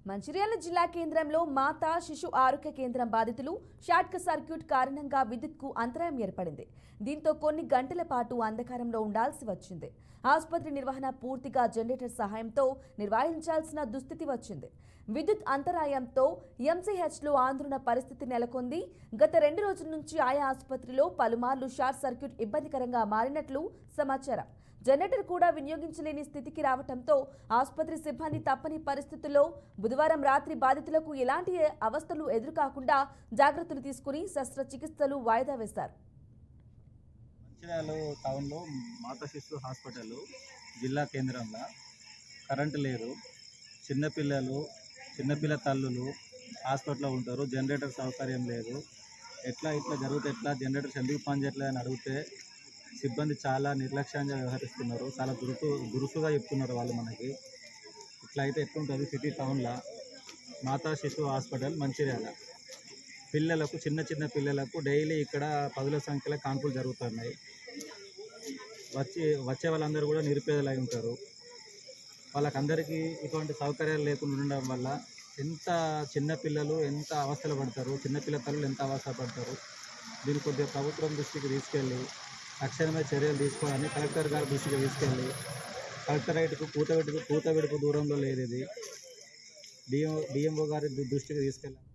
మంచిర్యాల జిల్లా కేంద్రంలో మాతా శిశు ఆరోగ్య కేంద్రం బాధితులు షార్ట్ సర్క్యూట్ కారణంగా విద్యుత్కు అంతరాయం ఏర్పడింది. దీంతో కొన్ని గంటల పాటు అంధకారంలో ఉండాల్సి వచ్చింది. ఆసుపత్రి నిర్వహణ పూర్తిగా జనరేటర్ సహాయంతో నిర్వహించాల్సిన దుస్థితి వచ్చింది. విద్యుత్ అంతరాయంతో ఎంసీహెచ్లో ఆందోళన పరిస్థితి నెలకొంది. గత 2 రోజుల నుంచి ఆయా ఆసుపత్రిలో పలుమార్లు షార్ట్ సర్క్యూట్ ఇబ్బందికరంగా మారినట్లు సమాచారం. జనరేటర్ కూడా వినియోగించలేని స్థితికి రావడంతో ఆసుపత్రి సిబ్బంది తప్పని పరిస్థితుల్లో బుధవారం రాత్రి బాధితులకు ఎలాంటి అవస్థలు ఎదురుకాకుండా జాగ్రత్తలు తీసుకుని శస్త్రచికిత్సలు వాయిదా వేశారు. మంచిర్యాల టౌన్లో మాతా శిశు హాస్పిటల్ జిల్లా కేంద్రంలో కరెంటు లేదు. చిన్నపిల్ల తల్లులు హాస్పిటల్లో ఉంటారు. జనరేటర్ సౌకర్యం లేదు. ఇట్లా జరిగితే ఎట్లా జనరేటర్స్ ఎందుకు పనిచేయట్లేదు అని అడిగితే సిబ్బంది చాలా నిర్లక్ష్యంగా వ్యవహరిస్తున్నారు. చాలా దురుసుగా చెప్తున్నారు వాళ్ళు మనకి. ఇట్లా అయితే ఎట్లుంటుంది సిటీ టౌన్లో మాతా శిశు హాస్పిటల్ మంచిర్యాల. పిల్లలకు చిన్న పిల్లలకు డైలీ ఇక్కడ 10ల సంఖ్యలో కాన్పులు జరుగుతున్నాయి. వచ్చే వాళ్ళందరూ కూడా నిరుపేదలై ఉంటారు. వాళ్ళకందరికీ ఇటువంటి సౌకర్యాలు లేకుండా ఉండడం వల్ల ఎంత చిన్నపిల్లలు ఎంత అవస్థలు పడతారు, చిన్నపిల్ల తల్లులు ఎంత అవస్థ పడతారు. దీన్ని కొద్దిగా ప్రభుత్వం దృష్టికి తీసుకెళ్ళి తక్షణమే చర్యలు తీసుకోవాలని కలెక్టర్ గారి దృష్టికి తీసుకెళ్ళి, కలెక్టరేట్కు కూతవిడుపు దూరంలో లేదు ఇది, డిఎంఓ గారి దృష్టికి తీసుకెళ్ళాలి.